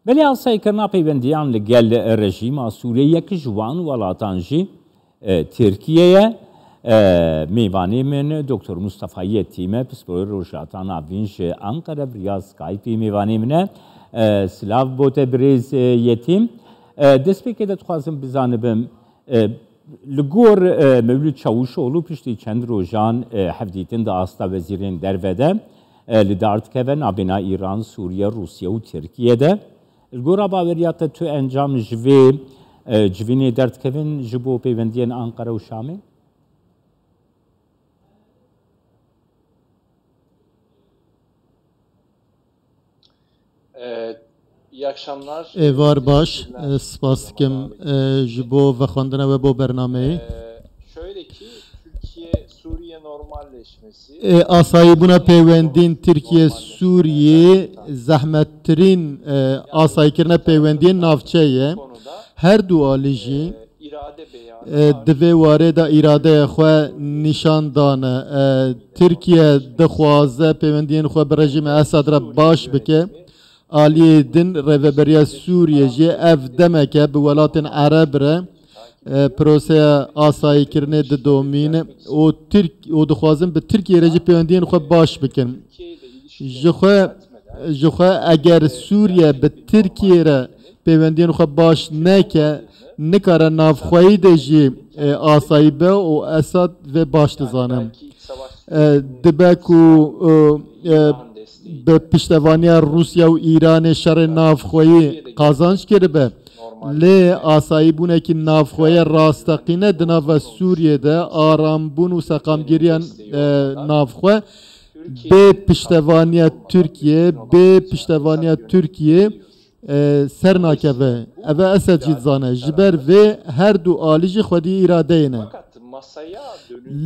ولی آسایکردنا پەیوەندیان لەگەل ڕژیما سووریا یەکی جوان وڵاتان jî Tirkiye'ye میوانی من دکتر مصطفی تیمه پسپور روشاتان آوینش انقره بریا سکایپی میوانی منه سلاف بوته بریز یتیم دست پی که دخوازم بزانبم لگور مولود چاوشوğlu پشتی چند روزان هفدیتین دا آستا وزیرین درvede لدارت که نابینا ایران سوریه روسیه و ترکیه ده لگور باوریات تو انجام جوینی درد که جبو پیوندین انقره و شامه İyi akşamlar. Var baş, spas kim jibo ve xwendina ve bo bername. Şöyle ki Türkiye-Suriye normalleşmesi. Asayi buna peyvendin Türkiye-Suriye zahmettirin asayikirine peyvendin navçeye. Her du alıcı divê warê da îradeyê xwe nîşan dane. Tirkiye dixwaze pêwendiyên xwe bi rejîma Esad re baş bike. Aliyê din rêveberiya Sûriye jî ev demeke bi welatên Ereb re proseya asayîkirinê didomîne û dixwazin bi Tirkiye re jî pêwendiyên xwe baş bikin. Ji xwe eger Sûriye bi Tirkiye re pêwendiyên xwe baş neke nikare navxweyî de jî asayî be û Esad vê baş dizanin. Dibe ku bi piştevaniya Rusya û Îranê şerê navxweyî qazanç kiribe lê asayîbûnekî navxweya rasteqîne di nava Sûriyê de arambûn û seqamgiriyan navxwe bê piştevaniya Tirkiye ser nakeve. Ev Esed jî dizane ji ber vê her du alî jî xwedî îradeyê ne.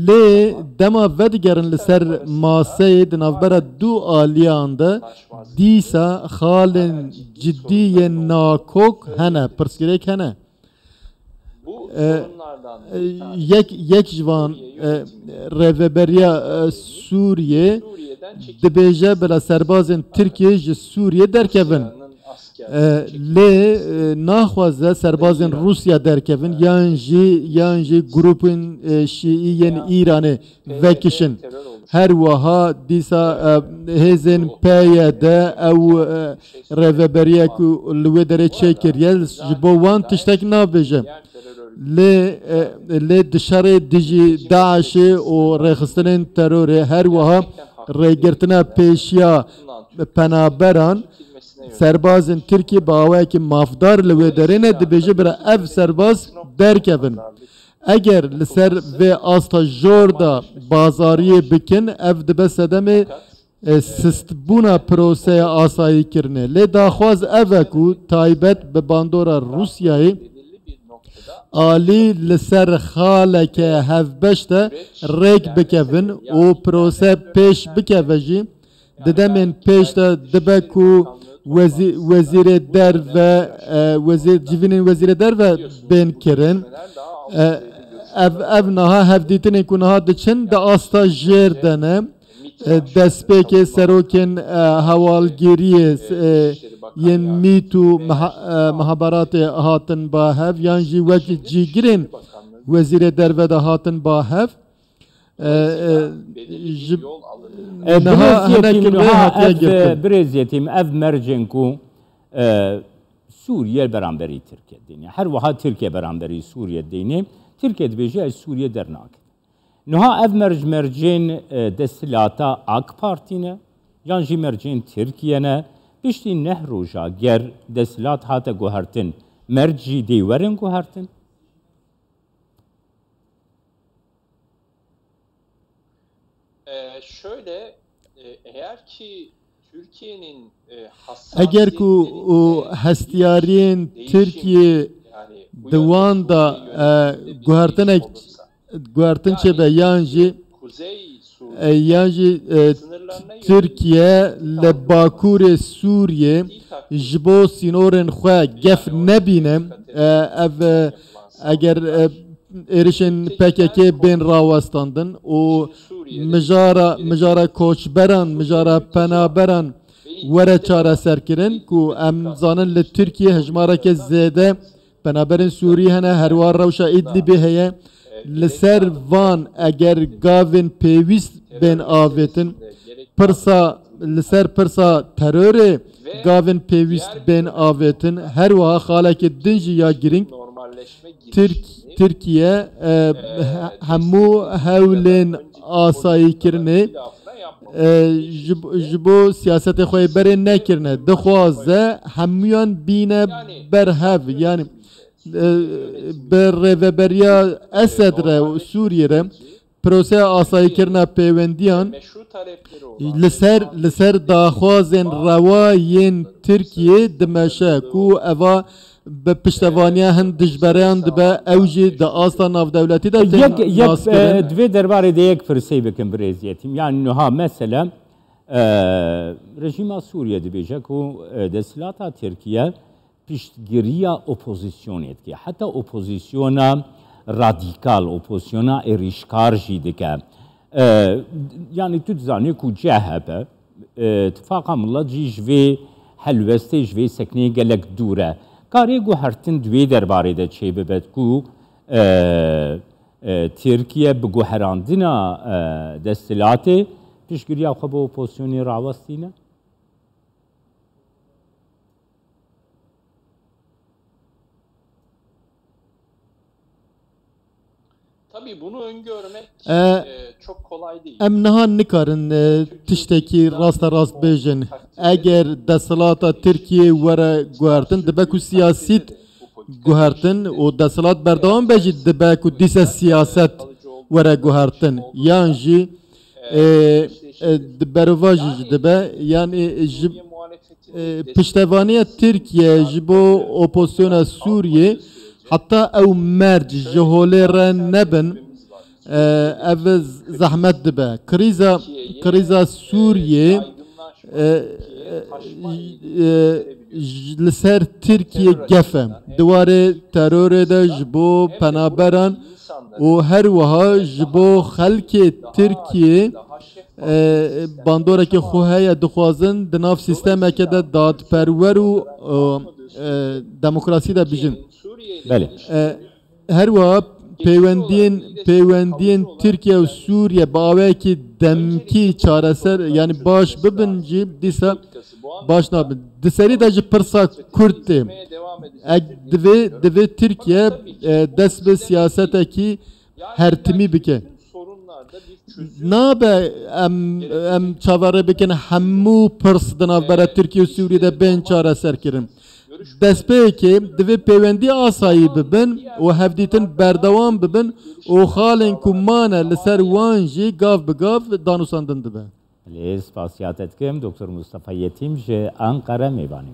Lê dema vedigerin li ser maseyê di navbera du aliyan de dîsa xalên ciddiyên nakok hene, pirsgirêk hene. Yek ji van rêveberiya Sûriye dibêje bila serbazên Tirkiye ji Sûriye derkevin. Lê naxwaze serbazên Rusya derkevin yan jî grupên Şiîyên Îranê vekişin. Her wiha dîsa hêzên PYD ew rêveberiya ku li wê derê çêkiriye ji bo wan tiştek nabêje. Lê di şerê dijî Daişê û rêxistinên terorê her wiha rêgirtina pêşiya penaberan serbazên Tirkiye bawayekî mafdar li wê derê ne dibêje bira ev serbaz derkevin. Eger li ser vê asta jor da bazariyê bikin ev dibe sedemê sistbûna proseya asayîkirinê. Lê daxwaz ev e ku taybet bi bandora Rusyayê alî li ser xaleke hevbeş de rêk bikevin û prose pêş bikeve jî di demên pêş de dibe ku wezîrê derve civînên wezîrê derve bên kirin ev niha hevdîtinên ku niha diçin di asta jêr de ne destpêkê serokên hewalgiriyê yên mît û mihaberatê hatin bahev yan jî wekî cîgirên wezîrê derve de hatin bahev برێزیەتیم ev mercên ku Sûriye beramberî Tirkiye dîne. Her wiha Tirkiye beramberî Sûriye dîne. Tirkiye dibêje ez Sûriye dernake. Niha ev mercên desthilata AK Partî ne yan jî mercên Tirkiye ne piştî neh roja ger desthilat hate guhertin merc jî dê werin guhertin. Şöyle eğer ki Türkiye'nin eger ku hestiyariyên Tirkiye diwan da guhertin çebe yan jî Tirkiye li Bakurê Sûriye ji bo sînorên xwe gef nebîne ev eger êrişên PKK bên rawestandin û mijara koçberan, mijara penaberan وره چاره سرکرین کو ام زانن ل ترکیه هجماره که زیده بنابراین سوریه هنه هروار روشا ادلیبی هیه لسر وان اگر گاوین پیویست بین آویتن پرسا لسر پرسا ترور گاوین پیویست بین آویتن هر وها خاله که دنجی یا گرینگ Türkiye hemû hewlên asayî kirine ji bo siyaseta xwe berê nekirine dixwaze hemûyan bîne berhev yani bi rêveberiya Esed re Sûriye re proseya asayîkirina peywendiyan li ser daxwazên rewayên Tirkiye dimeşe ku eva به پشتوانیه هند دجبریان دبه اوجی د آسا نافدولتی دا یک دوی درباره ده یک فرسی بکن بریزیتیم yani نها مثلا رژیم سوریه دبیجه که دستلات ترکیه پشتگیریا اپوزیسیونیت که حتی اپوزیسیونا رادیکال اپوزیسیونا اریشکار جیده که yani تو زانی که جهبه اتفاقا ملا جی جوی حلوسته جوی سکنی گلک دوره کاری گوهرتن دوی درباره ده چه ببد کو ترکیه بگوهراندنا دستلات پیشگیری آخه با اپوزیسیونی راوستینه؟ Tabii bunu öngörmek çok kolay değil. Em niha nikarin tiştekî rasta rast bêjin. Eger destilata Tirkiye were guhertin dibe ku siyasît guhertin û destilat berdewam be jî dibe ku dîse siyaset were guhertin. Yan jî berova jî dibe yani ji piştevaniya Tirkiye ji bo opozisyona Sûriye hatta ew merc ji holê re nebin ev zehmet dibe. Kriza Sûriye li ser Tirkiye gefe. Diwarê terorê de ji bo penaberan û her wiha ji bo xelkê Tirkiye bandorekê xwe heye dixwazin di nav sîstemeke de dadperwer û demokrasî de bijin. Her wiha peywendiyên Tirkiye û Sûriye bawekî demkî çareser yani baş bibin jî dîsa baş nabin. Di serî de jî pirsa Kurd tê. Divê Tirkiye dest bi siyasetekî hertimî bike. Nabe em çavare bikin hemû pirs di navbera Tirkiye û Sûriyê de bên çareser kirin. Destpêkê divê peywendî asayî bibin û hevdîtin berdewam bibin û xalên ku mane li ser wan jî gav bi gav danûsandin dibe. Lê spasiyet dikim Dr. Mustafa Yetim ji Ankara mêvanê.